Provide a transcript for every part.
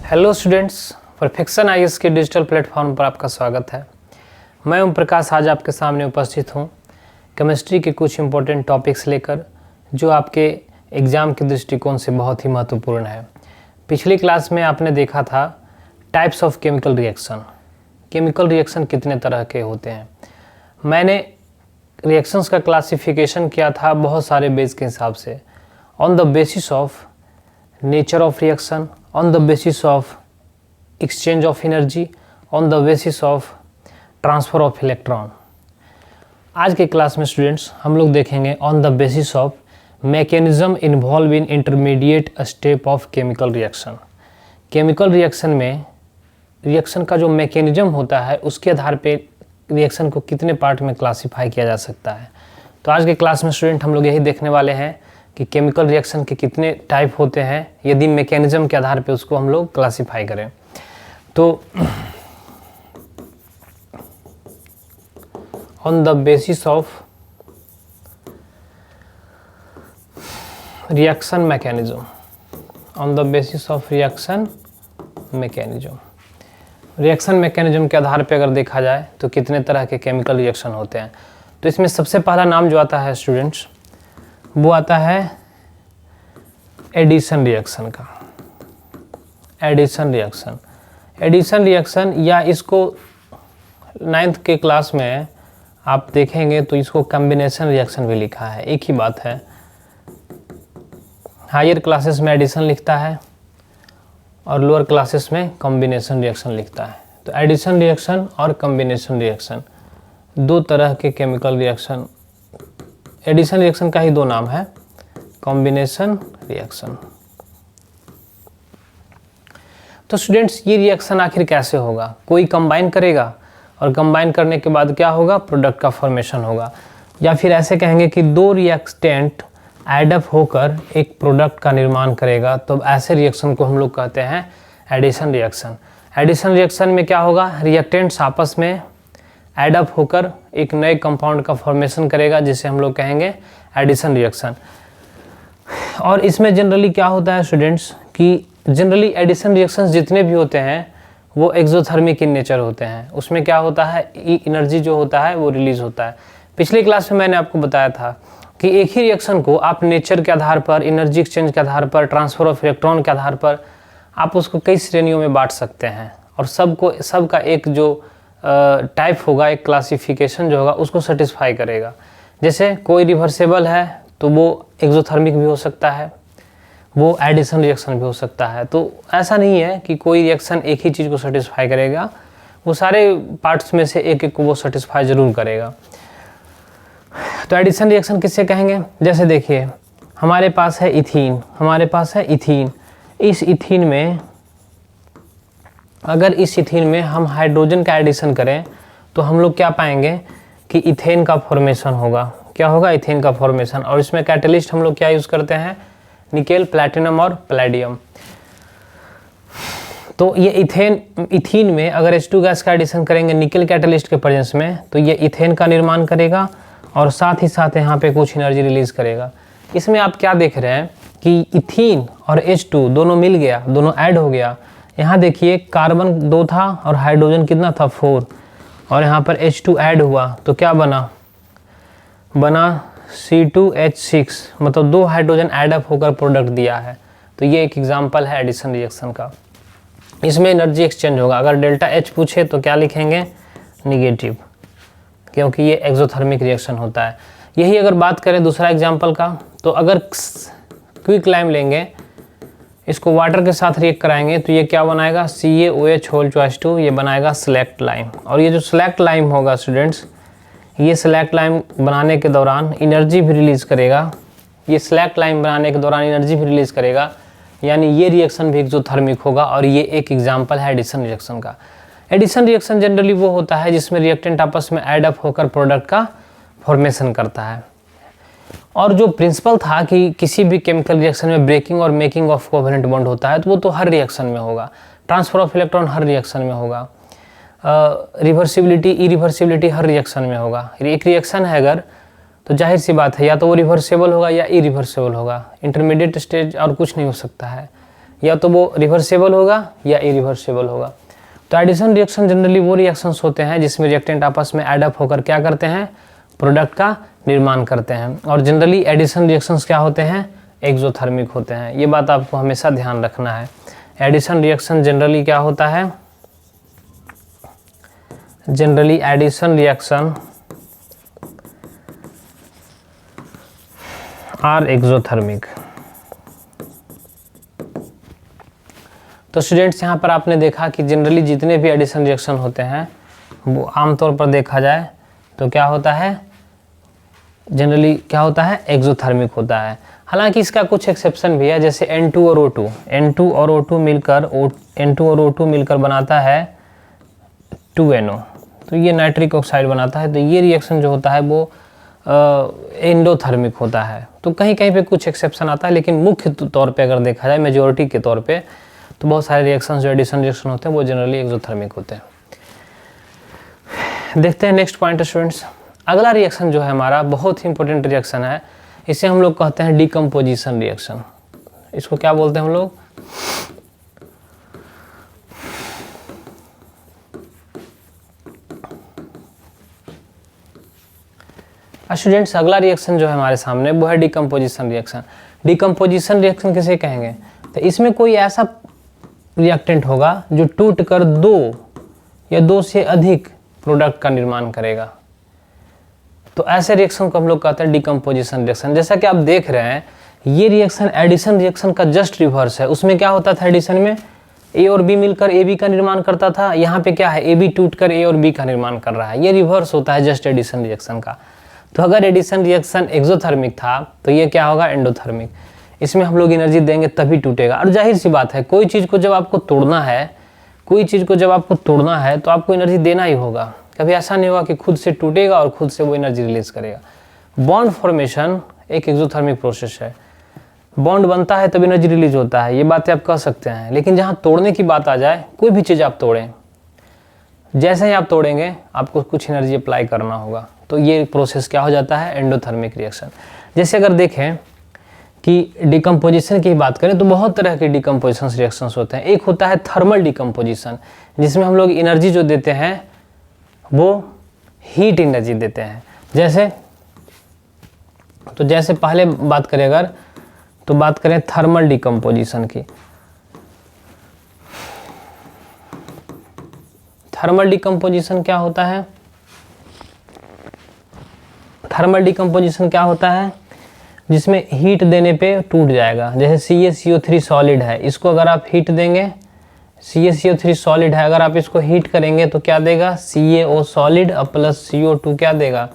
Hello students, perfection IAS के digital platform पर आपका स्वागत है। मैं ओम प्रकाश आज आपके सामने उपस्थित हूँ केमिस्ट्री के कुछ इम्पोर्टेंट टॉपिक्स लेकर, जो आपके एग्ज़ाम के दृष्टिकोण से बहुत ही महत्वपूर्ण है। पिछली क्लास में आपने देखा था types of chemical reaction. Chemical reaction कितने तरह के होते हैं। मैंने रिएक्शंस का क्लासिफिकेशन किया था बहुत सारे बेस के हिसाब से, on the basis of nature of reaction, on the basis of exchange of energy, on the basis of transfer of electron। आज के क्लास में स्टूडेंट्स हम लोग देखेंगे on the basis of mechanism involved in intermediate step of chemical reaction। Chemical reaction में reaction का जो mechanism होता है उसके आधार पे रिएक्शन को कितने पार्ट में क्लासीफाई किया जा सकता है। तो आज के क्लास में स्टूडेंट हम लोग यही देखने वाले हैं कि केमिकल रिएक्शन के कितने टाइप होते हैं, यदि मैकेनिज्म के आधार पे उसको हम लोग क्लासीफाई करें। तो on the basis of reaction mechanism, on the basis of reaction mechanism, reaction mechanism के आधार पे अगर देखा जाए तो कितने तरह के केमिकल रिएक्शन होते हैं। तो इसमें सबसे पहला नाम जो आता है स्टूडेंट्स, वो आता है एडिशन रिएक्शन का। एडिशन रिएक्शन, एडिशन रिएक्शन, या इसको 9th के क्लास में आप देखेंगे तो इसको कॉम्बिनेशन रिएक्शन भी लिखा है, एक ही बात है। हायर क्लासेस में एडिशन लिखता है और लोअर क्लासेस में कॉम्बिनेशन रिएक्शन लिखता है। तो एडिशन रिएक्शन और कॉम्बिनेशन रिएक्शन दो तरह के केमिकल रिएक्शन। एडिशन रिएक्शन का ही दो नाम है, कॉम्बिनेशन रिएक्शन। तो स्टूडेंट्स ये रिएक्शन आखिर कैसे होगा, कोई कंबाइन करेगा और कंबाइन करने के बाद क्या होगा, प्रोडक्ट का फॉर्मेशन होगा। या फिर ऐसे कहेंगे कि दो रिएक्टेंट एडअप होकर एक प्रोडक्ट का निर्माण करेगा, तो ऐसे रिएक्शन को हम लोग कहते हैं एडिशन रिएक्शन। एडिशन रिएक्शन में क्या होगा, रिएक्टेंट्स आपस में एडअप होकर एक नए कंपाउंड का फॉर्मेशन करेगा, जिसे हम लोग कहेंगे एडिशन रिएक्शन। और इसमें जनरली क्या होता है स्टूडेंट्स कि जनरली एडिशन रिएक्शंस जितने भी होते हैं वो एक्सोथर्मिक इन नेचर होते हैं। उसमें क्या होता है, एनर्जी जो होता है वो रिलीज होता है। पिछली क्लास में मैंने आपको बताया था कि एक ही रिएक्शन को आप नेचर के आधार पर, एनर्जी एक्सचेंज के आधार पर, ट्रांसफर ऑफ इलेक्ट्रॉन के आधार पर आप उसको कई श्रेणियों में बांट सकते हैं, और सबका एक जो टाइप होगा, एक क्लासिफिकेशन जो होगा उसको सेटिस्फाई करेगा। जैसे कोई रिवर्सेबल है तो वो एक्सोथर्मिक भी हो सकता है, वो एडिशन रिएक्शन भी हो सकता है। तो ऐसा नहीं है कि कोई रिएक्शन एक ही चीज़ को सेटिस्फाई करेगा, वो सारे पार्ट्स में से एक एक को वो सेटिस्फाई ज़रूर करेगा। तो एडिशन रिएक्शन किससे कहेंगे, जैसे देखिए हमारे पास है इथीन, हमारे पास है इथीन। इस इथीन में अगर इस इथीन में हम हाइड्रोजन का एडिशन करें तो हम लोग क्या पाएंगे कि इथेन का फॉर्मेशन होगा। क्या होगा, इथेन का फॉर्मेशन। और इसमें कैटलिस्ट हम लोग क्या यूज़ करते हैं, निकेल, प्लैटिनम और पैलेडियम। तो ये इथीन में अगर H2 गैस का एडिशन करेंगे निकेल कैटलिस्ट के प्रेजेंस में, तो ये इथेन का निर्माण करेगा और साथ ही साथ यहाँ पे कुछ एनर्जी रिलीज करेगा। इसमें आप क्या देख रहे हैं कि इथीन और H2 दोनों मिल गया, दोनों ऐड हो गया। यहाँ देखिए कार्बन 2 था और हाइड्रोजन कितना था, 4, और यहाँ पर H2 ऐड हुआ तो क्या बना C2H6, मतलब 2 हाइड्रोजन ऐडअप होकर प्रोडक्ट दिया है। तो ये एक एग्जांपल है एडिशन रिएक्शन का। इसमें एनर्जी एक्सचेंज होगा। अगर डेल्टा H पूछे तो क्या लिखेंगे, निगेटिव, क्योंकि ये एक्सोथर्मिक रिएक्शन होता है। यही अगर बात करें दूसरा एग्जांपल का, तो अगर क्विक लाइम लेंगे, इसको वाटर के साथ रिएक्ट कराएंगे तो ये क्या बनाएगा, CaOH2, ये बनाएगा सेलेक्ट लाइम। और ये जो सेलेक्ट लाइम होगा स्टूडेंट्स, ये सेलेक्ट लाइम बनाने के दौरान एनर्जी भी रिलीज़ करेगा। ये सेलेक्ट लाइम बनाने के दौरान एनर्जी भी रिलीज़ करेगा, यानी ये रिएक्शन भी एक्सोथर्मिक होगा। और ये एक एग्जांपल है एडिशन रिएक्शन का। एडिशन रिएक्शन जनरली वो होता है जिसमें रिएक्टेंट आपस में ऐड अप होकर प्रोडक्ट का फॉर्मेशन करता है। और जो प्रिंसिपल था कि किसी भी केमिकल रिएक्शन में ब्रेकिंग और मेकिंग ऑफ कोवेलेंट बॉन्ड होता है, तो वो तो हर रिएक्शन में होगा। Transfer of electron her reaction में होगा। रिवर्सिबिलिटी, इरिवर्सिबिलिटी हर रिएक्शन में होगा। एक रिएक्शन है अगर, तो जाहिर सी बात है या तो वो रिवर्सेबल होगा या इरिवर्सेबल होगा। इंटरमीडिएट स्टेज और कुछ नहीं हो सकता है। या तो वो रिवर्सेबल होगा या इरिवर्सेबल होगा। तो एडिशन रिएक्शन जनरली वो रिएक्शंस होते हैं जिसमें रिएक्टेंट आपस में एड अप होकर क्या करते हैं, प्रोडक्ट का निर्माण करते हैं। और जनरली एडिशन रिएक्शंस क्या होते हैं, एक्सोथर्मिक होते हैं। ये बात आपको हमेशा ध्यान रखना है। एडिशन रिएक्शन जनरली क्या होता है, generally addition reaction are exothermic. तो स्टूडेंट्स यहाँ पर आपने देखा कि जनरली जितने भी एडिशन रिएक्शन होते हैं वो आमतौर पर देखा जाए तो क्या होता है, जनरली क्या होता है, एक्सोथर्मिक होता है। हालांकि इसका कुछ एक्सेप्शन भी है, जैसे N2 और O2, N2 और O2 मिलकर बनाता है 2NO, तो ये नाइट्रिक ऑक्साइड बनाता है। तो ये रिएक्शन जो होता है वो एंडोथर्मिक होता है। तो कहीं कहीं पे कुछ एक्सेप्शन आता है, लेकिन मुख्य तौर पे अगर देखा जाए मेजॉरिटी के तौर पे तो बहुत सारे रिएक्शन जो एडिशन रिएक्शन होते हैं वो जनरली एक्सोथर्मिक होते हैं। देखते हैं नेक्स्ट पॉइंट स्टूडेंट्स। अगला रिएक्शन जो है हमारा बहुत ही इंपॉर्टेंट रिएक्शन है, इसे हम लोग कहते हैं डिकम्पोजिशन रिएक्शन। इसको क्या बोलते हैं हम लोग, स्टूडेंट्स अगला रिएक्शन जो है हमारे सामने वो है डिकम्पोजिशन रिएक्शन। डिकम्पोजिशन रिएक्शन किसे कहेंगे, तो इसमें कोई ऐसा रिएक्टेंट होगा जो टूट कर दो या दो से अधिक प्रोडक्ट का निर्माण करेगा। तो ऐसे रिएक्शन को हम लोग कहते हैं डिकम्पोजिशन रिएक्शन। जैसा कि आप देख रहे हैं ये रिएक्शन एडिशन रिएक्शन का जस्ट रिवर्स है। उसमें क्या होता था, एडिशन में ए और बी मिलकर ए बी का निर्माण करता था, यहाँ पे क्या है, ए बी टूट कर ए और बी का निर्माण कर रहा है। ये रिवर्स होता है जस्ट एडिशन रिएक्शन का। तो अगर एडिशन रिएक्शन एक्सोथर्मिक था तो ये क्या होगा, एंडोथर्मिक। इसमें हम लोग एनर्जी देंगे तभी टूटेगा। और जाहिर सी बात है, कोई चीज़ को जब आपको तोड़ना है, तो आपको एनर्जी देना ही होगा। कभी ऐसा नहीं होगा कि खुद से टूटेगा और खुद से वो एनर्जी रिलीज करेगा। बॉन्ड फॉर्मेशन एक एक्सोथर्मिक प्रोसेस है। बॉन्ड बनता है तब एनर्जी रिलीज होता है, ये बातें आप कह सकते हैं। लेकिन जहाँ तोड़ने की बात आ जाए, कोई भी चीज़ आप तोड़ें, जैसे ही आप तोड़ेंगे आपको कुछ एनर्जी अप्लाई करना होगा। तो ये प्रोसेस क्या हो जाता है, एंडोथर्मिक रिएक्शन। जैसे अगर देखें कि डिकम्पोजिशन की बात करें तो बहुत तरह के डिकम्पोजिशन रिएक्शंस होते हैं। एक होता है थर्मल डिकम्पोजिशन, जिसमें हम लोग एनर्जी जो देते हैं वो हीट एनर्जी देते हैं। जैसे पहले बात करें अगर, तो बात करें थर्मल डिकम्पोजिशन की। थर्मल डिकम्पोजिशन क्या होता है, थर्मल डिकम्पोजिशन क्या होता है, जिसमें हीट देने पे टूट जाएगा। जैसे CaCO3 सॉलिड है, इसको अगर आप हीट देंगे, CaCO3 सॉलिड है, अगर आप इसको हीट करेंगे तो क्या देगा, CaO सॉलिड और प्लस CO2 क्या देगा,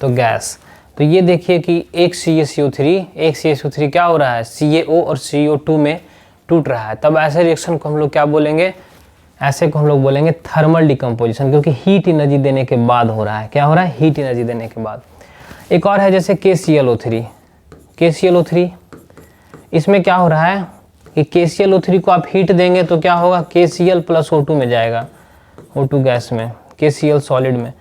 तो गैस। तो ये देखिए कि एक CaCO3 क्या हो रहा है, CaO और CO2 में टूट रहा है। तब ऐसे रिएक्शन को हम लोग क्या बोलेंगे, ऐसे को हम लोग बोलेंगे थर्मल डिकम्पोजिशन, क्योंकि हीट एनर्जी देने के बाद हो रहा है। क्या हो रहा है, हीट एनर्जी देने के बाद। एक और है जैसे KClO3, इसमें क्या हो रहा है कि KClO3 को आप हीट देंगे तो क्या होगा, KCl प्लस O2 में जाएगा, O2 गैस में, KCl सॉलिड में।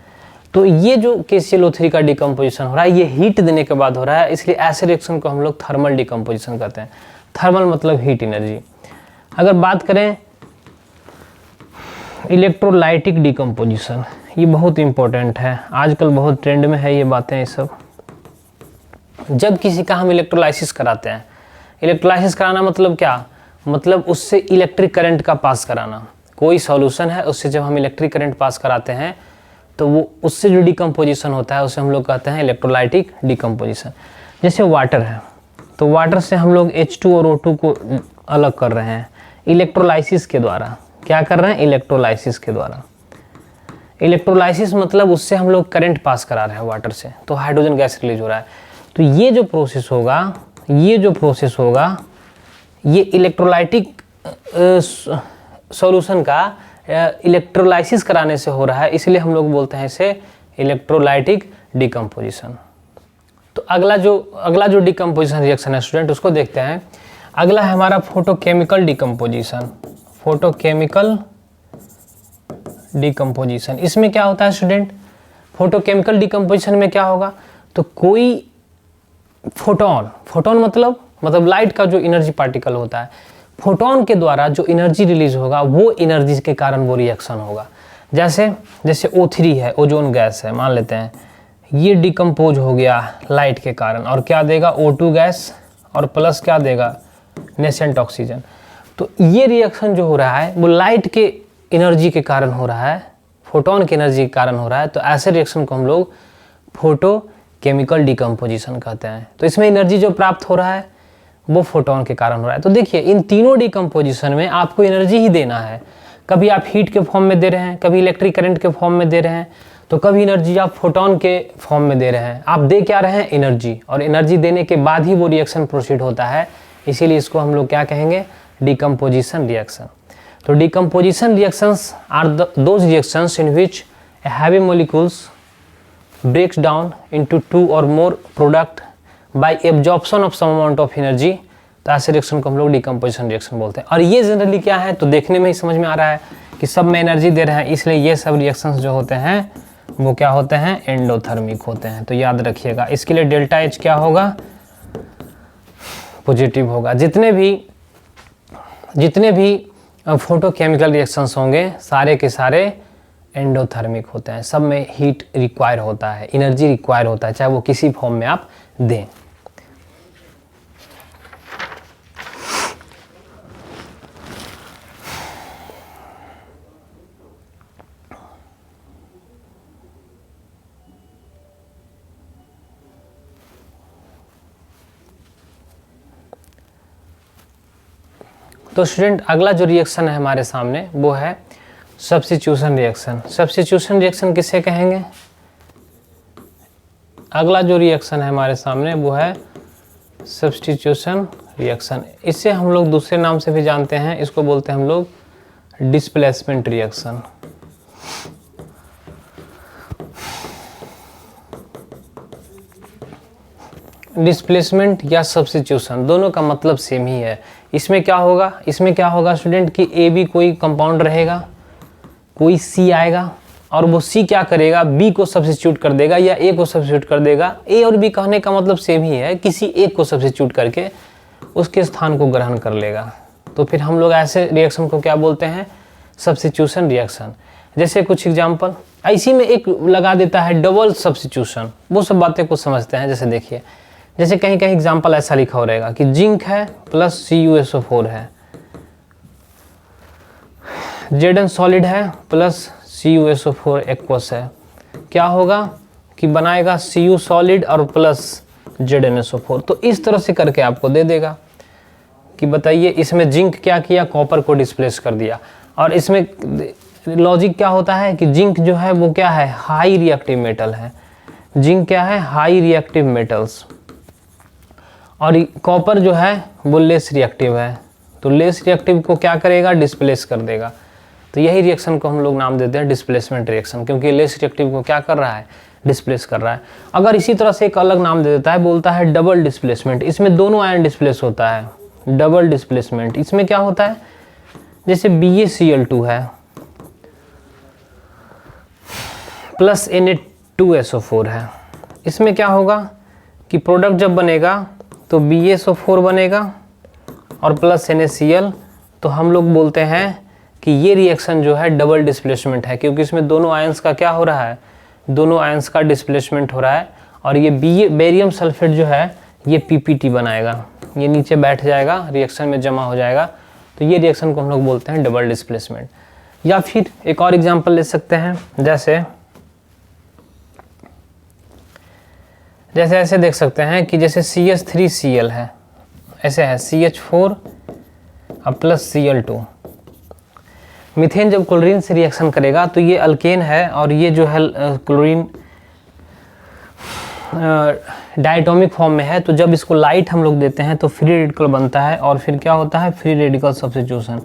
तो ये जो KClO3 का डिकम्पोजिशन हो रहा है ये हीट देने के बाद हो रहा है, इसलिए ऐसे रिएक्शन को हम लोग थर्मल डिकम्पोजिशन कहते हैं। थर्मल मतलब हीट एनर्जी। अगर बात करें इलेक्ट्रोलाइटिक डिकम्पोजिशन, ये बहुत इंपॉर्टेंट है, आजकल बहुत ट्रेंड में है ये बातें। ये सब जब किसी का हम इलेक्ट्रोलाइसिस कराते हैं, इलेक्ट्रोलाइसिस कराना मतलब क्या, मतलब उससे इलेक्ट्रिक करंट का पास कराना। कोई सॉल्यूशन है उससे जब हम इलेक्ट्रिक करंट पास कराते हैं तो वो उससे जो डिकम्पोजिशन होता है उसे हम लोग कहते हैं इलेक्ट्रोलाइटिक डिकम्पोजिशन। जैसे वाटर है, तो वाटर से हम लोग H2 और O2 को अलग कर रहे हैं इलेक्ट्रोलाइसिस के द्वारा। क्या कर रहे हैं, इलेक्ट्रोलाइसिस के द्वारा। इलेक्ट्रोलाइसिस मतलब उससे हम लोग करंट पास करा रहे हैं वाटर से, तो हाइड्रोजन गैस रिलीज हो रहा है। तो ये जो प्रोसेस होगा, ये इलेक्ट्रोलाइटिक सॉल्यूशन का इलेक्ट्रोलाइसिस कराने से हो रहा है, इसलिए हम लोग बोलते हैं इसे इलेक्ट्रोलाइटिक डिकम्पोजिशन। तो अगला जो डिकम्पोजिशन रिएक्शन है स्टूडेंट, उसको देखते हैं। अगला है हमारा फोटोकेमिकल डिकम्पोजिशन। फोटोकेमिकल डिकम्पोजिशन, इसमें क्या होता है स्टूडेंट, फोटोकेमिकल डिकम्पोजिशन में क्या होगा, तो कोई फोटोन मतलब लाइट का जो एनर्जी पार्टिकल होता है, फोटोन के द्वारा जो एनर्जी रिलीज होगा वो एनर्जी के कारण वो रिएक्शन होगा। जैसे O3 है, ओजोन गैस है, मान लेते हैं ये डिकम्पोज हो गया लाइट के कारण और क्या देगा O2 गैस और प्लस क्या देगा नेसेंट ऑक्सीजन। तो ये रिएक्शन जो हो रहा है वो लाइट के एनर्जी के कारण हो रहा है, फोटोन की एनर्जी के कारण हो रहा है। तो ऐसे रिएक्शन को हम लोग फोटो केमिकल डिकम्पोजिशन कहते हैं। तो इसमें एनर्जी जो प्राप्त हो रहा है वो फोटोन के कारण हो रहा है। तो देखिए इन तीनों डिकम्पोजिशन में आपको एनर्जी ही देना है। कभी आप हीट के फॉर्म में दे रहे हैं, कभी इलेक्ट्रिक करंट के फॉर्म में दे रहे हैं, तो कभी एनर्जी आप फोटोन के फॉर्म में दे रहे हैं। आप दे क्या रहे हैं एनर्जी, और एनर्जी देने के बाद ही वो रिएक्शन प्रोसीड होता है। इसीलिए इसको हम लोग क्या कहेंगे डिकम्पोजिशन रिएक्शन। तो decomposition reactions are those reactions in which heavy molecules breaks down into two or more product by absorption of some amount of energy। तो ऐसे रिएक्शन को हम लोग डिकम्पोजिशन रिएक्शन बोलते हैं। और ये जनरली क्या है तो देखने में ही समझ में आ रहा है कि सब में एनर्जी दे रहे हैं, इसलिए ये सब रिएक्शंस जो होते हैं वो क्या होते हैं एंडोथर्मिक होते हैं। तो याद रखिएगा इसके लिए डेल्टा एच क्या होगा पॉजिटिव होगा। जितने भी फोटोकेमिकल रिएक्शंस होंगे सारे के सारे एंडोथर्मिक होते हैं, सब में हीट रिक्वायर होता है, एनर्जी रिक्वायर होता है, चाहे वो किसी फॉर्म में आप दें। तो स्टूडेंट अगला जो रिएक्शन है हमारे सामने वो है सब्स्टिट्यूशन रिएक्शन। सब्स्टिट्यूशन रिएक्शन किसे कहेंगे? अगला जो रिएक्शन है हमारे सामने वो है सब्स्टिट्यूशन रिएक्शन। इससे हम लोग दूसरे नाम से भी जानते हैं, इसको बोलते हैं हम लोग डिस्प्लेसमेंट रिएक्शन। डिस्प्लेसमेंट या सब्स्टिट्यूशन दोनों का मतलब सेम ही है। इसमें क्या होगा स्टूडेंट कि ए बी कोई कंपाउंड रहेगा, कोई सी आएगा और वो सी क्या करेगा बी को सब्स्टिट्यूट कर देगा या ए को सब्स्टिट्यूट कर देगा। ए और बी कहने का मतलब सेम ही है, किसी एक को सब्स्टिट्यूट करके उसके स्थान को ग्रहण कर लेगा। तो फिर हम लोग ऐसे रिएक्शन को क्या बोलते हैं सब्स्टिट्यूशन रिएक्शन। जैसे कुछ एग्जांपल इसी में एक लगा देता है डबल सब्स्टिट्यूशन, वो सब बातें को समझते हैं। जैसे देखिए जैसे कहीं कहीं एग्जांपल ऐसा लिखा हो रहेगा कि जिंक है प्लस CuSO4 है, Zn सॉलिड है प्लस CuSO4 एक्वस है, क्या होगा कि बनाएगा Cu सॉलिड और प्लस ZnSO4। तो इस तरह से करके आपको दे देगा कि बताइए इसमें जिंक क्या किया कॉपर को डिस्प्लेस कर दिया। और इसमें लॉजिक क्या होता है कि जिंक जो है वो क्या है हाई रिएक्टिव मेटल है, जिंक क्या है हाई रिएक्टिव मेटल्स, और कॉपर जो है वो लेस रिएक्टिव है। तो लेस रिएक्टिव को क्या करेगा डिस्प्लेस कर देगा। तो यही रिएक्शन को हम लोग नाम देते हैं डिस्प्लेसमेंट रिएक्शन, क्योंकि लेस रिएक्टिव को क्या कर रहा है डिस्प्लेस कर रहा है। अगर इसी तरह से एक अलग नाम दे देता है, बोलता है डबल डिस्प्लेसमेंट, इसमें दोनों आयन डिस्प्लेस होता है, डबल डिस्प्लेसमेंट। इसमें क्या होता है जैसे BaCl2 है प्लस Na2SO4 है, इसमें क्या होगा कि प्रोडक्ट जब बनेगा तो BaSO4 बनेगा और प्लस NaCl। तो हम लोग बोलते हैं कि ये रिएक्शन जो है डबल डिस्प्लेसमेंट है, क्योंकि इसमें दोनों आयंस का क्या हो रहा है दोनों आयंस का डिस्प्लेसमेंट हो रहा है। और ये बेरियम सल्फेट जो है ये PPT बनाएगा, ये नीचे बैठ जाएगा रिएक्शन में जमा हो जाएगा। तो ये रिएक्शन को हम लोग बोलते हैं डबल डिस्प्लेसमेंट। या फिर एक और एग्जांपल ले सकते हैं, जैसे ऐसे देख सकते हैं कि जैसे CH3Cl है, ऐसे है CH4 और प्लस Cl2। मीथेन जब क्लोरीन से रिएक्शन करेगा तो ये अल्केन है और ये जो है क्लोरीन डायटोमिक फॉर्म में है। तो जब इसको लाइट हम लोग देते हैं तो फ्री रेडिकल बनता है और फिर क्या होता है free radical substitution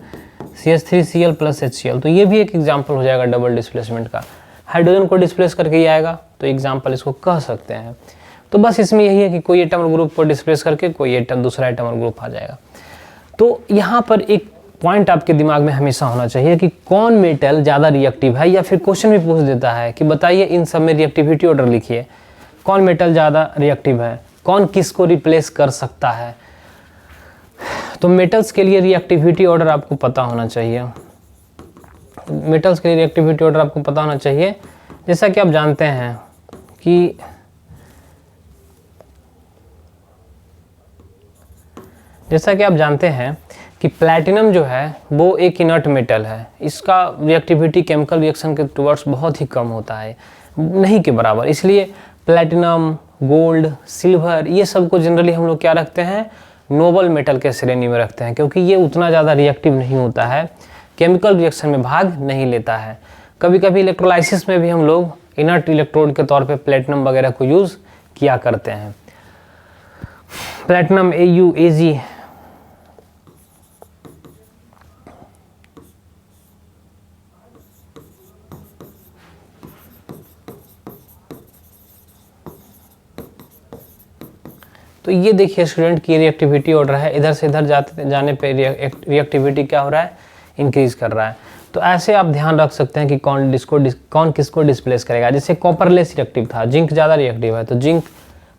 CH3Cl plus HCl। तो ये भी एक एग्जांपल हो जाएगा डबल डिस्प्लेसमेंट का, हाइड्रोजन को डिस्प्लेस करके ही आएगा, तो एग्जांपल इसको कह सकते हैं। तो बस इसमें यही है कि कोई एटम और ग्रुप को डिस्प्लेस करके कोई एटम दूसरा एटम और ग्रुप आ जाएगा। तो यहाँ पर एक पॉइंट आपके दिमाग में हमेशा होना चाहिए कि कौन मेटल ज़्यादा रिएक्टिव है, या फिर क्वेश्चन भी पूछ देता है कि बताइए इन सब में रिएक्टिविटी ऑर्डर लिखिए, कौन मेटल ज़्यादा रिएक्टिव है, कौन किसको रिप्लेस कर सकता है। तो मेटल्स के लिए रिएक्टिविटी ऑर्डर आपको पता होना चाहिए। मेटल्स के लिए रिएक्टिविटी ऑर्डर आपको पता होना चाहिए। जैसा कि आप जानते हैं कि प्लैटिनम जो है वो एक इनर्ट मेटल है। इसका रिएक्टिविटी केमिकल रिएक्शन के टुवर्ड्स बहुत ही कम होता है, नहीं के बराबर। इसलिए प्लैटिनम, गोल्ड, सिल्वर ये सब को जनरली हम लोग क्या रखते हैं, नोबल मेटल के श्रेणी में रखते हैं, क्योंकि ये उतना ज़्यादा रिएक्टिव नहीं होता है, केमिकल रिएक्शन में भाग नहीं लेता है। कभी कभी इलेक्ट्रोलाइसिस में भी हम लोग इनर्ट इलेक्ट्रोड के तौर पे प्लैटिनम वगैरह को यूज़ किया करते हैं। प्लैटिनम AU, AG तो ये देखिए स्टूडेंट की रिएक्टिविटी ऑर्डर है। इधर से इधर जाने पे रिएक्टिविटी क्या हो रहा है, इंक्रीज कर रहा है। तो ऐसे आप ध्यान रख सकते हैं कि कौन किसको डिस्प्लेस करेगा। जैसे कॉपर लेस रिएक्टिव था, जिंक ज़्यादा रिएक्टिव है, तो जिंक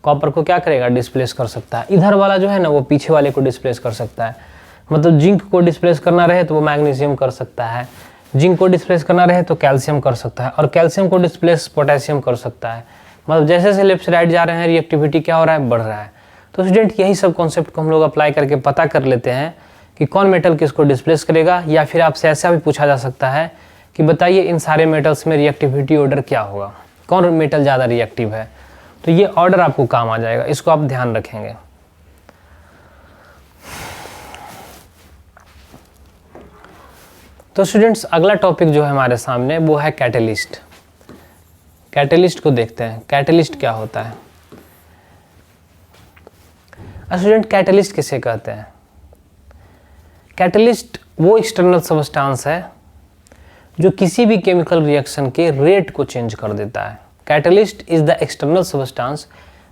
कॉपर को क्या करेगा, डिस्प्लेस कर सकता है। इधर वाला जो है ना वो पीछे वाले को डिस्प्लेस कर सकता है। मतलब जिंक को डिस्प्लेस करना रहे तो वो मैग्नीशियम कर सकता है, जिंक को डिस्प्लेस करना रहे तो कैल्शियम कर सकता है, और कैल्शियम को डिस्प्लेस पोटेशियम कर सकता है। मतलब जैसे जैसे लेफ्ट से राइट जा रहे हैं रिएक्टिविटी क्या हो रहा है, बढ़ रहा है। तो स्टूडेंट यही सब कॉन्सेप्ट को हम लोग अप्लाई करके पता कर लेते हैं कि कौन मेटल किसको डिस्प्लेस करेगा। या फिर आपसे ऐसा भी पूछा जा सकता है कि बताइए इन सारे मेटल्स में रिएक्टिविटी ऑर्डर क्या होगा, कौन मेटल ज़्यादा रिएक्टिव है। तो ये ऑर्डर आपको काम आ जाएगा, इसको आप ध्यान रखेंगे। तो स्टूडेंट्स अगला टॉपिक जो है हमारे सामने वो है कैटेलिस्ट। कैटेलिस्ट को देखते हैं, कैटेलिस्ट क्या होता है। स्टूडेंट कैटेलिस्ट किसे कहते हैं? कैटेलिस्ट वो एक्सटर्नल सबस्टांस है जो किसी भी केमिकल रिएक्शन के रेट को चेंज कर देता है। Catalyst is the external substance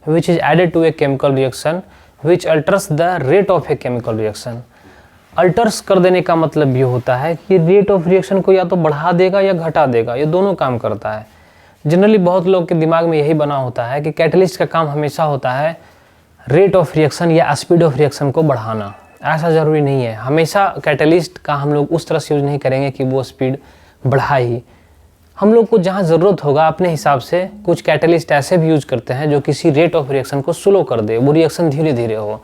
which is added to a chemical reaction which alters the rate of a chemical reaction. Alters कर देने का मतलब ये होता है कि रेट ऑफ रिएक्शन को या तो बढ़ा देगा या घटा देगा, ये दोनों काम करता है। जनरली बहुत लोग के दिमाग में यही बना होता है कि कैटेलिस्ट का काम हमेशा होता है रेट ऑफ रिएक्शन या स्पीड ऑफ रिएक्शन को बढ़ाना। ऐसा ज़रूरी नहीं है, हमेशा कैटेलिस्ट का हम लोग उस तरह से यूज़ नहीं करेंगे कि वो स्पीड बढ़ाए ही। हम लोग को जहाँ ज़रूरत होगा अपने हिसाब से कुछ कैटेलिस्ट ऐसे भी यूज करते हैं जो किसी रेट ऑफ रिएक्शन को स्लो कर दे, वो रिएक्शन धीरे धीरे हो।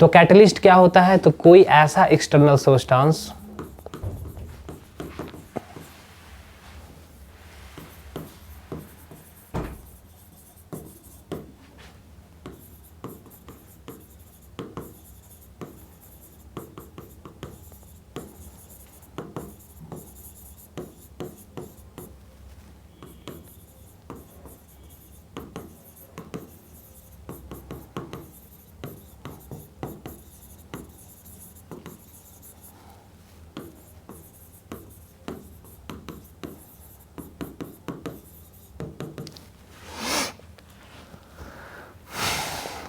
तो कैटेलिस्ट क्या होता है, तो कोई ऐसा एक्सटर्नल सबस्टांस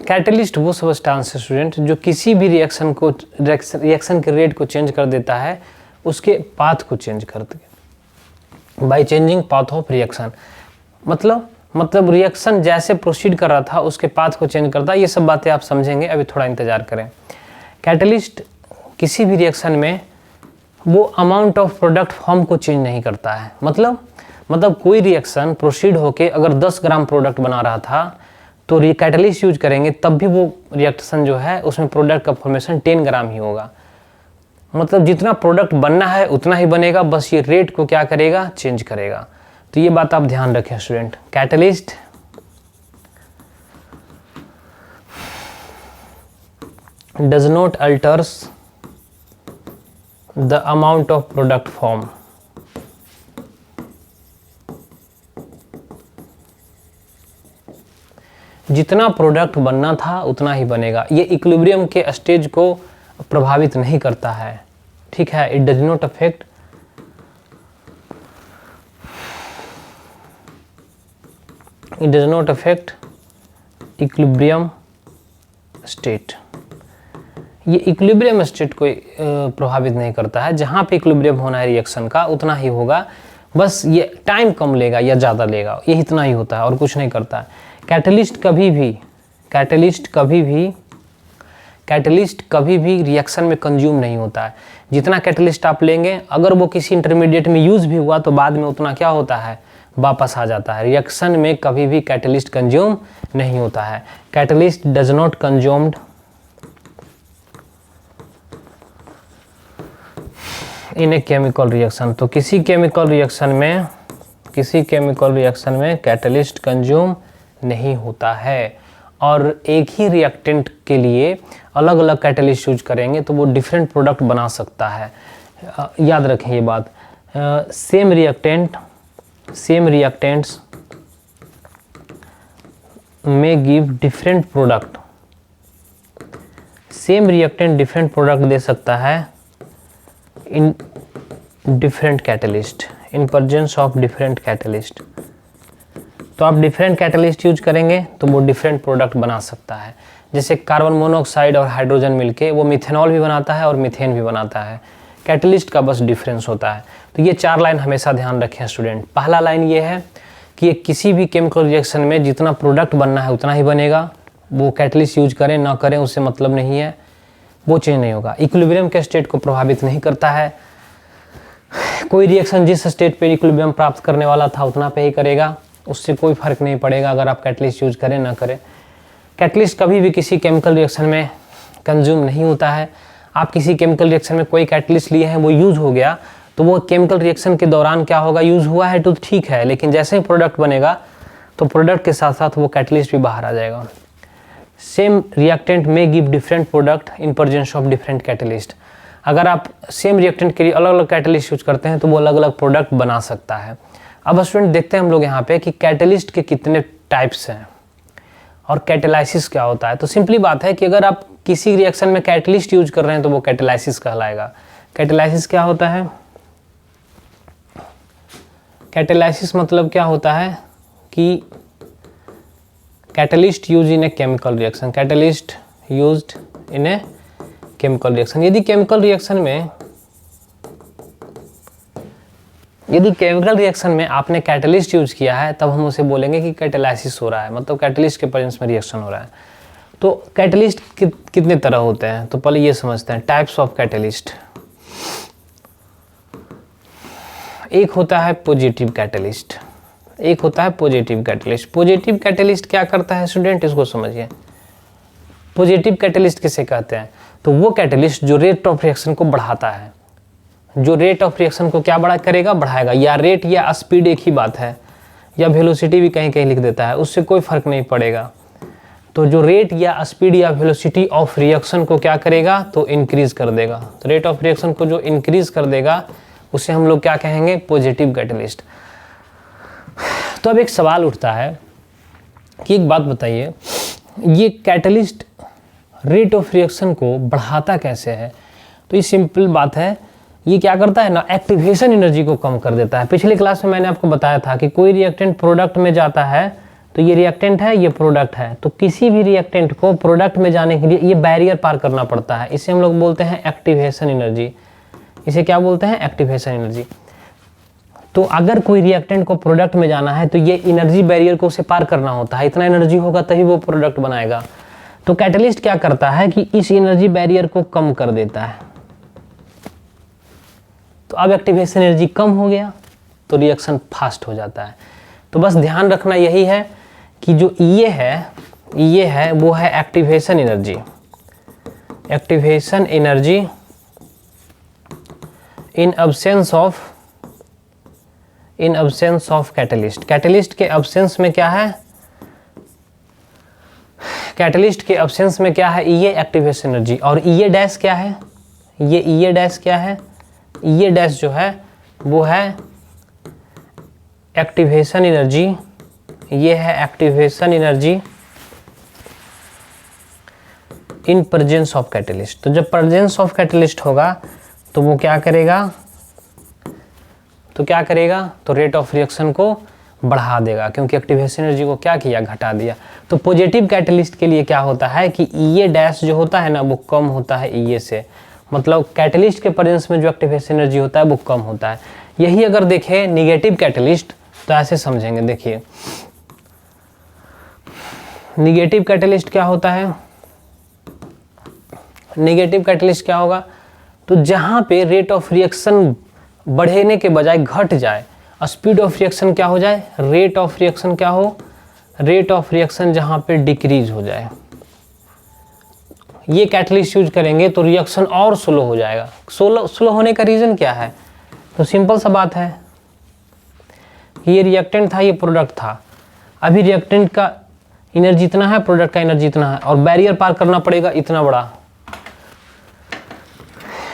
कैटेलिस्ट वो सबस्टांस है स्टूडेंट जो किसी भी रिएक्शन के रेट को चेंज कर देता है, उसके पाथ को चेंज कर दे by changing path of reaction. मतलब रिएक्शन जैसे प्रोसीड कर रहा था उसके पाथ को चेंज करता है। ये सब बातें आप समझेंगे, अभी थोड़ा इंतजार करें। कैटेलिस्ट किसी भी रिएक्शन में वो अमाउंट ऑफ प्रोडक्ट फॉर्म को चेंज नहीं करता है। मतलब कोई रिएक्शन प्रोसीड होके अगर 10 ग्राम प्रोडक्ट बना रहा था तो कैटेलिस्ट यूज करेंगे तब भी वो रिएक्शन जो है उसमें प्रोडक्ट का फॉर्मेशन 10 ग्राम ही होगा। मतलब जितना प्रोडक्ट बनना है उतना ही बनेगा, बस ये रेट को क्या करेगा, चेंज करेगा। तो ये बात आप ध्यान रखें student. Catalyst does not altars the amount of product form. जितना प्रोडक्ट बनना था उतना ही बनेगा। ये इक्विलिब्रियम के स्टेज को प्रभावित नहीं करता है, ठीक है। It does not affect equilibrium state. ये इक्विलिब्रियम स्टेट को प्रभावित नहीं करता है। जहाँ पे इक्विलिब्रियम होना है रिएक्शन का उतना ही होगा, बस ये टाइम कम लेगा या ज़्यादा लेगा, ये इतना ही होता है और कुछ नहीं करता है। कैटेलिस्ट कैटलिस्ट कभी भी रिएक्शन में कंज्यूम नहीं होता है। जितना कैटलिस्ट आप लेंगे, अगर वो किसी इंटरमीडिएट में यूज़ भी हुआ तो बाद में उतना क्या होता है, वापस आ जाता है। रिएक्शन में कभी भी कैटलिस्ट कंज्यूम नहीं होता है। Catalyst does not consumed in A chemical reaction. तो किसी केमिकल रिएक्शन में कैटलिस्ट कंज्यूम नहीं होता है। और एक ही रिएक्टेंट के लिए अलग अलग कैटलिस्ट यूज करेंगे तो वो डिफरेंट प्रोडक्ट बना सकता है। याद रखें ये बात। सेम रिएक्टेंट्स में give different product. Same reactant different product दे सकता है in different catalyst, in presence of different catalyst. तो आप डिफरेंट कैटलिस्ट यूज करेंगे तो वो डिफरेंट प्रोडक्ट बना सकता है। जैसे कार्बन मोनोऑक्साइड और हाइड्रोजन मिलके वो मिथेनॉल भी बनाता है और मीथेन भी बनाता है। कैटलिस्ट का बस डिफरेंस होता है। तो ये 4 लाइन हमेशा ध्यान रखें स्टूडेंट। पहला लाइन ये है कि ये किसी भी केमिकल रिएक्शन में जितना प्रोडक्ट बनना है उतना ही बनेगा। वो कैटलिस्ट यूज करें ना करें उससे मतलब नहीं है, वो चेंज नहीं होगा। इक्विलिब्रियम के स्टेट को प्रभावित नहीं करता है। कोई रिएक्शन जिस स्टेट पे इक्विलिब्रियम प्राप्त करने वाला था उतना पे ही करेगा, उससे कोई फर्क नहीं पड़ेगा अगर आप कैटलिस्ट यूज करें ना करें। कैटलिस्ट कभी भी किसी केमिकल रिएक्शन में कंज्यूम नहीं होता है। आप किसी केमिकल रिएक्शन में कोई कैटलिस्ट लिए हैं, वो यूज हो गया तो वो केमिकल रिएक्शन के दौरान क्या होगा, यूज हुआ है तो ठीक है, लेकिन जैसे ही प्रोडक्ट बनेगा तो प्रोडक्ट के साथ साथ वो कैटलिस्ट भी बाहर आ जाएगा। सेम रिएक्टेंट में give different product in presence of different catalyst. अगर आप सेम रिएक्टेंट के लिए अलग अलग कैटलिस्ट यूज करते हैं तो वो अलग अलग प्रोडक्ट बना सकता है। अब स्टूडेंट देखते हैं हम लोग यहाँ पे कि कैटलिस्ट के कितने टाइप्स हैं और कैटेलाइसिस क्या होता है। तो सिंपली बात है कि अगर आप किसी रिएक्शन में कैटलिस्ट यूज कर रहे हैं तो वो कैटेलाइसिस कहलाएगा। कैटेलाइसिस क्या होता है? कैटेलाइसिस मतलब क्या होता है कि catalyst use in A chemical reaction. Catalyst used in A chemical reaction. यदि केमिकल रिएक्शन में आपने कैटलिस्ट यूज किया है तब हम उसे बोलेंगे कि कैटेलाइसिस हो रहा है, मतलब कैटलिस्ट के प्रेजेंस में रिएक्शन हो रहा है। तो कैटलिस्ट कितने तरह होते हैं तो पहले ये समझते हैं। Types of catalyst. एक होता है पॉजिटिव कैटलिस्ट, एक होता है पॉजिटिव कैटलिस्ट। पॉजिटिव कैटलिस्ट क्या करता है स्टूडेंट, इसको समझिए। पॉजिटिव कैटलिस्ट किसे कहते हैं? तो वो कैटलिस्ट जो रेट ऑफ रिएक्शन को बढ़ाता है। जो रेट ऑफ रिएक्शन को क्या बढ़ाएगा। या रेट या स्पीड एक ही बात है, या वेलोसिटी भी कहीं कहीं लिख देता है, उससे कोई फर्क नहीं पड़ेगा। तो जो रेट या स्पीड या वेलोसिटी ऑफ रिएक्शन को क्या करेगा, तो इंक्रीज कर देगा। तो रेट ऑफ रिएक्शन को जो इंक्रीज कर देगा उसे हम लोग क्या कहेंगे, पॉजिटिव कैटलिस्ट। तो अब एक सवाल उठता है कि एक बात बताइए, ये कैटलिस्ट रेट ऑफ रिएक्शन को बढ़ाता कैसे है? तो ये सिंपल बात है, ये क्या करता है ना, एक्टिवेशन एनर्जी को कम कर देता है। पिछली क्लास में मैंने आपको बताया था कि कोई रिएक्टेंट प्रोडक्ट में जाता है तो ये रिएक्टेंट है, ये प्रोडक्ट है। तो किसी भी रिएक्टेंट को प्रोडक्ट में जाने के लिए ये बैरियर पार करना पड़ता है। इसे हम लोग बोलते हैं एक्टिवेशन एनर्जी। इसे क्या बोलते हैं, एक्टिवेशन एनर्जी। तो अगर कोई रिएक्टेंट को प्रोडक्ट में जाना है तो ये एनर्जी बैरियर को उसे पार करना होता है। इतना एनर्जी होगा तभी वो प्रोडक्ट बनाएगा। तो कैटलिस्ट क्या करता है कि इस एनर्जी बैरियर को कम कर देता है। तो अब एक्टिवेशन एनर्जी कम हो गया तो रिएक्शन फास्ट हो जाता है। तो बस ध्यान रखना यही है कि जो ये है वो है activation energy. Activation energy in absence of catalyst. Catalyst के अब्सेंस में क्या है, कैटलिस्ट के अब्सेंस में क्या है, ये एक्टिवेशन एनर्जी। और ये डैश क्या है, ये डैश क्या है, ये डैश जो है वो है एक्टिवेशन एनर्जी। ये है activation energy in presence of catalyst. तो जब प्रेजेंस ऑफ कैटलिस्ट होगा तो वो क्या करेगा, तो रेट ऑफ रिएक्शन को बढ़ा देगा, क्योंकि एक्टिवेशन एनर्जी को क्या किया, घटा दिया। तो पॉजिटिव कैटलिस्ट के लिए क्या होता है कि ये डैश जो होता है ना वो कम होता है ये से, मतलब कैटलिस्ट के प्रेजेंस में जो एक्टिवेशन एनर्जी होता है वो कम होता है। यही अगर देखें निगेटिव कैटलिस्ट तो ऐसे समझेंगे। देखिए निगेटिव कैटलिस्ट क्या होता है, नेगेटिव कैटलिस्ट क्या होगा, तो जहाँ पे रेट ऑफ रिएक्शन बढ़ने के बजाय घट जाए, स्पीड ऑफ रिएक्शन क्या हो जाए, रेट ऑफ रिएक्शन क्या हो, रेट ऑफ रिएक्शन जहाँ पे डिक्रीज हो जाए, ये कैटलिस्ट यूज करेंगे तो रिएक्शन और स्लो हो जाएगा। स्लो होने का रीज़न क्या है, तो सिंपल सा बात है, ये रिएक्टेंट था, ये प्रोडक्ट था, अभी रिएक्टेंट का एनर्जी इतना है, प्रोडक्ट का एनर्जी इतना है, और बैरियर पार करना पड़ेगा इतना बड़ा,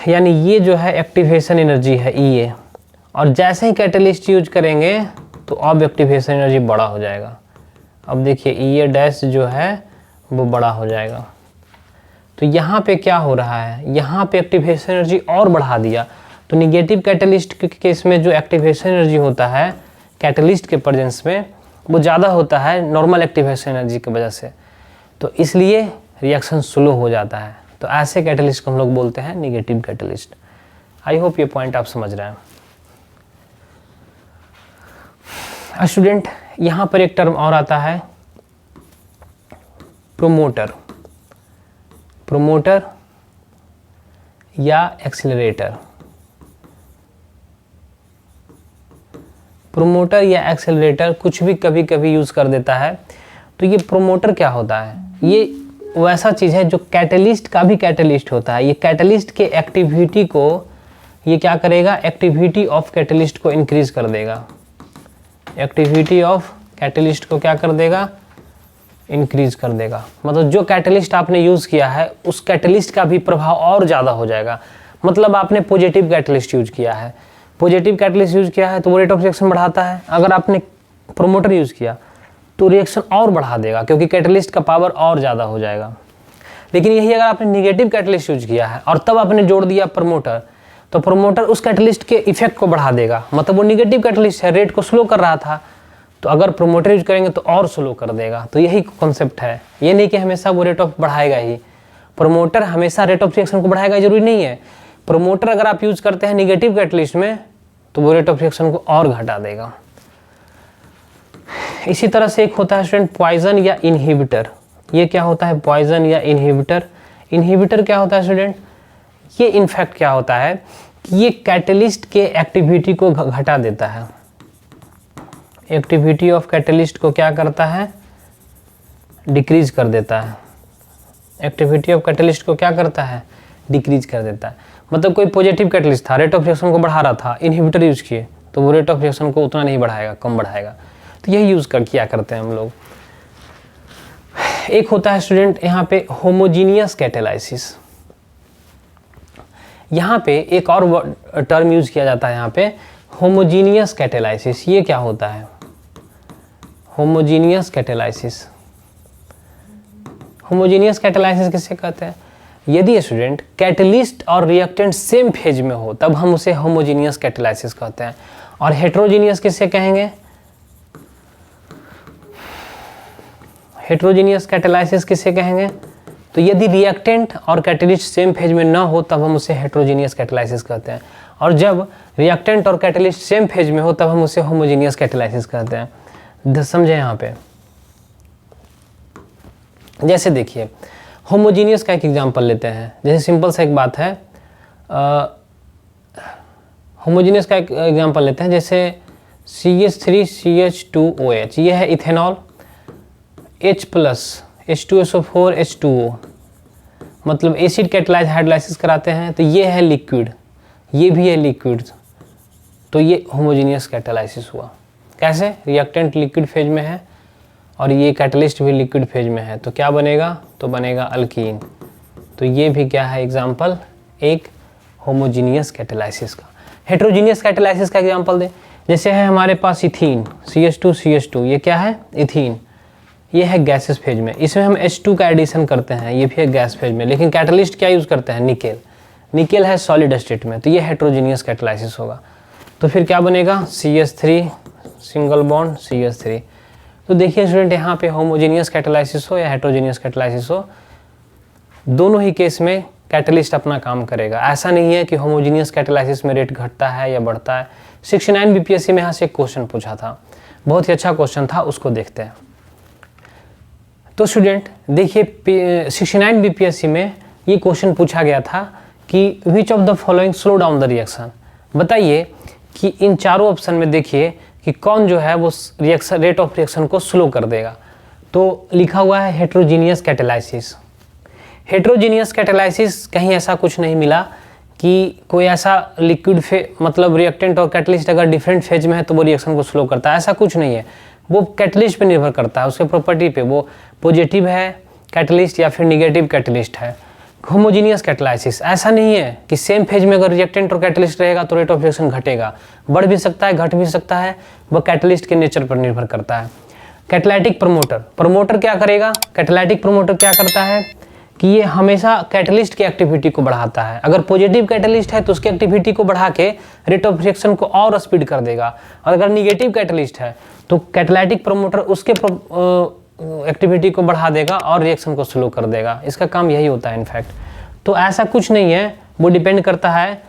यानी ये जो है एक्टिवेशन एनर्जी है ये, और जैसे ही कैटलिस्ट यूज करेंगे तो अब एक्टिवेशन एनर्जी बड़ा हो जाएगा। अब देखिए ये डैश जो है वो बड़ा हो जाएगा, तो यहाँ पे क्या हो रहा है, यहाँ पे एक्टिवेशन एनर्जी और बढ़ा दिया। तो निगेटिव कैटलिस्ट के केस में जो एक्टिवेशन एनर्जी होता है कैटलिस्ट के प्रेजेंस में वो ज़्यादा होता है नॉर्मल एक्टिवेशन एनर्जी की वजह से, तो इसलिए रिएक्शन स्लो हो जाता है। तो ऐसे कैटलिस्ट को हम लोग बोलते हैं निगेटिव कैटलिस्ट। आई होप ये पॉइंट आप समझ रहे हैं। स्टूडेंट यहाँ पर एक टर्म और आता है प्रोमोटर, प्रोमोटर या एक्सेलरेटर। प्रोमोटर या एक्सेलरेटर कुछ भी कभी कभी यूज़ कर देता है। तो ये प्रोमोटर क्या होता है, ये वैसा चीज़ है जो कैटलिस्ट का भी कैटलिस्ट होता है। ये कैटलिस्ट के एक्टिविटी को ये क्या करेगा, एक्टिविटी ऑफ कैटलिस्ट को इंक्रीज कर देगा, एक्टिविटी ऑफ कैटलिस्ट को क्या कर देगा, इंक्रीज कर देगा। मतलब जो कैटलिस्ट आपने यूज़ किया है उस कैटलिस्ट का भी प्रभाव और ज़्यादा हो जाएगा। मतलब आपने पॉजिटिव कैटलिस्ट यूज किया है, पॉजिटिव कैटलिस्ट यूज किया है तो वो रेट ऑफ रिएक्शन बढ़ाता है। अगर आपने प्रोमोटर यूज़ किया तो रिएक्शन और बढ़ा देगा क्योंकि कैटलिस्ट का पावर और ज़्यादा हो जाएगा। लेकिन यही अगर आपने निगेटिव कैटलिस्ट यूज किया है और तब आपने जोड़ दिया प्रोमोटर, तो प्रोमोटर उस कैटलिस्ट के इफेक्ट को बढ़ा देगा। मतलब वो निगेटिव कैटलिस्ट है, रेट को स्लो कर रहा था, तो अगर प्रोमोटर यूज करेंगे तो और स्लो कर देगा। तो यही कॉन्सेप्ट है, ये नहीं कि हमेशा वो रेट ऑफ बढ़ाएगा ही। प्रोमोटर हमेशा रेट ऑफ रिएक्शन को बढ़ाएगा जरूरी नहीं है। प्रोमोटर अगर आप यूज करते हैं निगेटिव कैटलिस्ट में तो वो रेट ऑफ रिएक्शन को और घटा देगा। इसी तरह से एक होता है स्टूडेंट पॉइजन या इनहिबिटर। ये क्या होता है, पॉइजन या इनहिबिटर। इनहिबिटर क्या होता है स्टूडेंट, ये इनफैक्ट क्या होता है कि ये कैटलिस्ट के एक्टिविटी को घटा देता है। एक्टिविटी ऑफ कैटलिस्ट को क्या करता है, डिक्रीज कर देता है। एक्टिविटी ऑफ कैटलिस्ट को क्या करता है, डिक्रीज कर देता है। मतलब कोई पॉजिटिव कैटलिस्ट था, रेट ऑफ रिएक्शन को बढ़ा रहा था, इनहिबिटर यूज किए तो वो रेट ऑफ रिएक्शन को उतना नहीं बढ़ाएगा, कम बढ़ाएगा। तो यही यूज किया करते हैं हम लोग। एक होता है स्टूडेंट यहाँ पे होमोजीनियस कैटेलाइसिस। यहाँ पे एक और टर्म यूज किया जाता है यहाँ पे, होमोजीनियस कैटेलाइसिस। ये क्या होता है, होमोजीनियस कैटेलाइसिस। होमोजीनियस कैटेलाइसिस किसे कहते हैं, यदि स्टूडेंट कैटलिस्ट और रिएक्टेंट सेम फेज में हो तब हम उसे होमोजीनियस कैटेलाइसिस कहते हैं। और हेट्रोजीनियस किसे कहेंगे, हेट्रोजीनियस कैटेलाइसिस किसे कहेंगे, तो यदि रिएक्टेंट और कैटलिस्ट सेम फेज में ना हो तब हम उसे हेट्रोजीनियस कैटेलाइसिस कहते हैं। और जब रिएक्टेंट और कैटलिस्ट सेम फेज में हो तब हम उसे होमोजीनियस कैटेलाइसिस कहते हैं। समझे यहाँ पे, जैसे देखिए होमोजीनियस का एक एग्जांपल लेते हैं। जैसे सिंपल सा एक बात है, होमोजीनियस का एक एग्जांपल लेते हैं। जैसे CH3CH2OH, ये है ethanol, H plus H2SO4 H2O, मतलब एसिड कैटेलाइज हाइड्रोलाइसिस कराते हैं। तो ये है लिक्विड, ये भी है लिक्विड, तो ये होमोजीनियस कैटेलाइसिस हुआ। कैसे, रिएक्टेंट लिक्विड फेज में है और ये कैटलिस्ट भी लिक्विड फेज में है, तो क्या बनेगा, तो बनेगा अल्कीन। तो ये भी क्या है एग्जाम्पल एक होमोजीनियस कैटेलाइसिस का। हेट्रोजीनियस कैटेलाइसिस का एग्जाम्पल दे, जैसे है हमारे पास इथीन CH2CH2, ये क्या है इथीन, ये है गैसेस फेज में, इसमें हम H2 का एडिशन करते हैं, ये भी है गैस फेज में। लेकिन कैटलिस्ट क्या यूज़ करते हैं, निकेल, निकेल है सॉलिड स्टेट में, तो ये हेट्रोजीनियस कैटेलाइसिस होगा। तो फिर क्या बनेगा CH3 सिंगल बॉन्ड CH3। तो देखिए स्टूडेंट यहाँ पे होमोजीनियस कैटेलाइसिस हो या हेट्रोजीनियस कैटेलाइसिस हो, दोनों ही केस में कैटलिस्ट अपना काम करेगा। ऐसा नहीं है कि होमोजीनियस कैटेलाइसिस में रेट घटता है या बढ़ता है। 69 BPSC में यहाँ से एक क्वेश्चन पूछा था, बहुत ही अच्छा क्वेश्चन था, उसको देखते हैं। तो स्टूडेंट देखिए 69 BPSC में ये क्वेश्चन पूछा गया था कि which of the following slow down the reaction. बताइए कि इन चारों ऑप्शन में देखिए कि कौन जो है वो रिएक्शन रेट ऑफ रिएक्शन को स्लो कर देगा। तो लिखा हुआ है हेट्रोजीनियस कैटालाइसिस। हेट्रोजीनियस कैटालाइसिस कहीं ऐसा कुछ नहीं मिला कि कोई ऐसा लिक्विड मतलब रिएक्टेंट और कैटलिस्ट अगर डिफरेंट फेज में है तो वो रिएक्शन को स्लो करता है, ऐसा कुछ नहीं है। वो कैटलिस्ट पे निर्भर करता है, उसके प्रॉपर्टी पे, वो पॉजिटिव है कैटलिस्ट या फिर निगेटिव कैटलिस्ट है। होमोजीनियस कैटालाइसिस ऐसा नहीं है कि सेम फेज में अगर रिएक्टेंट और कैटलिस्ट रहेगा तो रेट ऑफ रिएक्शन घटेगा, बढ़ भी सकता है, घट भी सकता है, वह कैटलिस्ट के नेचर पर निर्भर करता है। कैटालाइटिक प्रमोटर क्या करेगा? कैटालाइटिक प्रमोटर क्या करता है कि ये हमेशा कैटलिस्ट की एक्टिविटी को बढ़ाता है। अगर पॉजिटिव कैटलिस्ट है तो उसकी एक्टिविटी को बढ़ा के रेट ऑफ रिएक्शन को और स्पीड कर देगा, और अगर निगेटिव कैटलिस्ट है तो कैटालाइटिक प्रमोटर उसके एक्टिविटी को बढ़ा देगा और रिएक्शन को स्लो कर देगा। इसका काम यही होता है इनफैक्ट। तो ऐसा कुछ नहीं है, वो डिपेंड करता है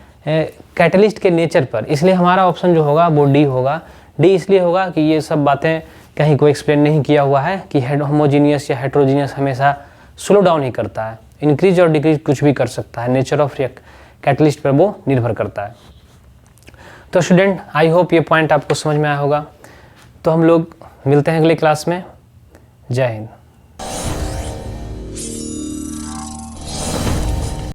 कैटलिस्ट के नेचर पर। इसलिए हमारा ऑप्शन जो होगा वो डी होगा। डी इसलिए होगा कि ये सब बातें कहीं कोई एक्सप्लेन नहीं किया हुआ है कि होमोजीनियस या हेट्रोजीनियस हमेशा स्लो डाउन ही करता है, इंक्रीज और डिक्रीज कुछ भी कर सकता है, नेचर ऑफ कैटलिस्ट पर वो निर्भर करता है। तो स्टूडेंट, आई होप ये पॉइंट आपको समझ में आया होगा। तो हम लोग मिलते हैं अगले क्लास में। जय हिंद।